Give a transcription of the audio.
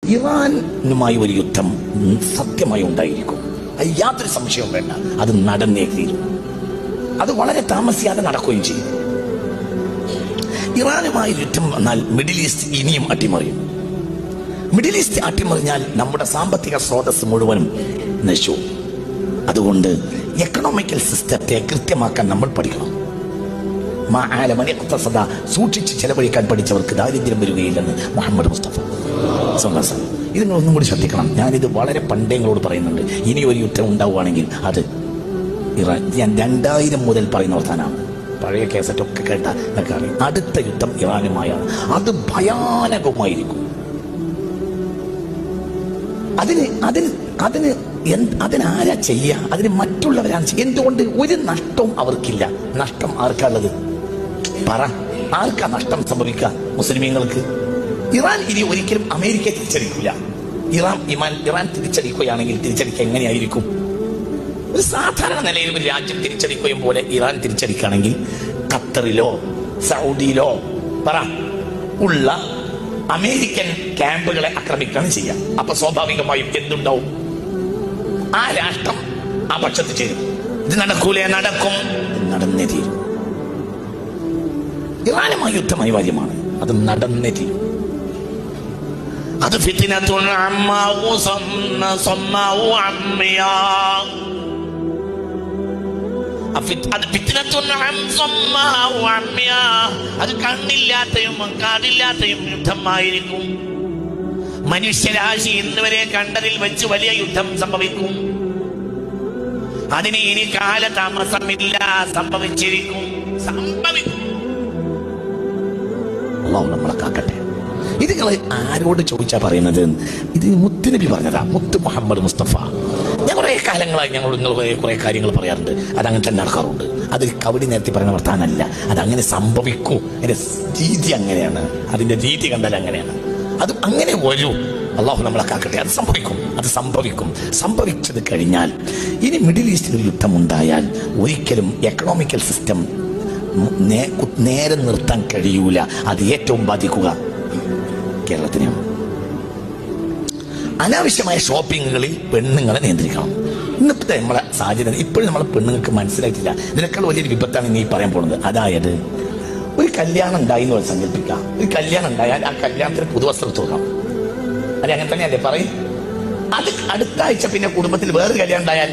ഇറാനുമായി ഒരു യുദ്ധം സത്യമായി ഉണ്ടായിരിക്കും, അത് യാതൊരു സംശയവും വേണ്ട. അത് നടന്നേ തീരും. അത് വളരെ താമസിയാതെ നടക്കുകയും ചെയ്യും. ഇറാനുമായി യുദ്ധം വന്നാൽ മിഡിൽ ഈസ്റ്റ് ഇനിയും അട്ടിമറിയും. മിഡിൽ ഈസ്റ്റ് അട്ടിമറിഞ്ഞാൽ നമ്മുടെ സാമ്പത്തിക സ്രോതസ് മുഴുവനും നശിച്ചു. അതുകൊണ്ട് എക്കണോമിക്കൽ സിസ്റ്റത്തെ കൃത്യമാക്കാൻ നമ്മൾ പഠിക്കണം. സൂക്ഷിച്ച് ചെലവഴിക്കാൻ പഠിച്ചവർക്ക് ദാരിദ്ര്യം വരികയില്ലെന്ന് മുഹമ്മദ് മുസ്തഫ. ഇത് നിങ്ങളൊന്നും കൂടി ശ്രദ്ധിക്കണം. ഞാനിത് വളരെ പണ്ടേ നിങ്ങളോട് പറയുന്നുണ്ട്. ഇനി ഒരു യുദ്ധം ഉണ്ടാവുകയാണെങ്കിൽ അത് ഇറാൻ. ഞാൻ 2000 മുതൽ പറയുന്ന വർത്താനാണ്. പഴയ കേസറ്റൊക്കെ കേട്ട എന്നൊക്കെ അറിയാം. അടുത്ത യുദ്ധം ഇറാനുമായാണ്. അത് ഭയാനകമായിരിക്കും. അതിനാരാ ചെയ്യുക? അതിന് മറ്റുള്ളവരാണ് ചെയ്യുക. എന്തുകൊണ്ട്? ഒരു നഷ്ടവും അവർക്കില്ല. നഷ്ടം ആർക്കുള്ളത്? പറ, ആർക്കാ നഷ്ടം സംഭവിക്കുക? മുസ്ലിമീങ്ങൾക്ക്. ഇറാൻ ഇനി ഒരിക്കലും അമേരിക്കയെ തിരിച്ചടിക്കില്ല. ഇറാൻ തിരിച്ചടിക്കുകയാണെങ്കിൽ തിരിച്ചടിക്കുക എങ്ങനെയായിരിക്കും? ഒരു സാധാരണ നിലയിൽ ഒരു രാജ്യം തിരിച്ചടിക്കുകയും പോലെ ഇറാൻ തിരിച്ചടിക്കുകയാണെങ്കിൽ ഖത്തറിലോ സൗദിയിലോ ഉള്ള അമേരിക്കൻ ക്യാമ്പുകളെ ആക്രമിക്കുകയാണ് ചെയ്യുക. അപ്പൊ സ്വാഭാവികമായും എന്തുണ്ടാവും? ആ രാഷ്ട്രം ആ പക്ഷത്ത് ചേരും. ഇത് നടക്കൂലേ? നടക്കും. നടന്നേ തീരും. ഇറാനുമായി യുദ്ധം അനിവാര്യമാണ്. അത് നടന്നേ തീരും. അത് അത് കണ്ണില്ലാത്തയും കാതില്ലാത്തയും യുദ്ധമായിരിക്കും. മനുഷ്യരാശി ഇന്നുവരെ കണ്ടതിൽ വെച്ച് വലിയ യുദ്ധം സംഭവിക്കും. അതിന് ഇനി കാലതാമസമില്ല. സംഭവിച്ചിരിക്കും. നമ്മളെ കാക്കട്ടെ. ഇത് നിങ്ങൾ ആരോട് ചോദിച്ചാ പറയുന്നത്? ഇത് മുത്തുനബി പറഞ്ഞതാ, മുത്ത് മുഹമ്മദ് മുസ്തഫ. ഞാൻ കുറെ കാലങ്ങളായി നിങ്ങൾ കുറെ കാര്യങ്ങൾ പറയാറുണ്ട്. അതങ്ങനെ തന്നെ നടക്കാറുണ്ട്. അത് കവടി നേരത്തെ പറയുന്ന വർത്താനല്ല. അതങ്ങനെ സംഭവിക്കും. അതിന്റെ രീതി അങ്ങനെയാണ്. അതിന്റെ രീതി കണ്ടാൽ അങ്ങനെയാണ്. അത് അങ്ങനെ വരൂ. അള്ളാഹു നമ്മളെ കാക്കട്ടെ. അത് സംഭവിക്കും. അത് സംഭവിക്കും. സംഭവിച്ചത് കഴിഞ്ഞാൽ ഇനി മിഡിൽ ഈസ്റ്റിൽ ഒരു യുദ്ധം ഉണ്ടായാൽ ഒരിക്കലും എക്കണോമിക്കൽ സിസ്റ്റം നേരെ നിർത്താൻ കഴിയൂല. അത് ഏറ്റവും ബാധിക്കുക കേരളത്തിനെയാണ്. അനാവശ്യമായ ഷോപ്പിങ്ങുകളിൽ പെണ്ണുങ്ങളെ നിയന്ത്രിക്കണം. ഇന്നത്തെ നമ്മളെ സാഹചര്യം ഇപ്പോഴും നമ്മളെ പെണ്ണുങ്ങൾക്ക് മനസ്സിലായിട്ടില്ല. ഇതിനേക്കാൾ വലിയൊരു വിപത്താണ് നീ പറയാൻ പോകുന്നത്. അതായത് ഒരു കല്യാണം ഉണ്ടായി എന്ന് സങ്കല്പിക്കാം. ഒരു കല്യാണം ഉണ്ടായാൽ ആ കല്യാണത്തിന് പുതുവസ്ത്രം തുറക്കാം. അത് അങ്ങനെ തന്നെയല്ലേ പറയും? അത് അടുത്ത ആഴ്ച പിന്നെ കുടുംബത്തിൽ വേറൊരു കല്യാണം ഉണ്ടായാൽ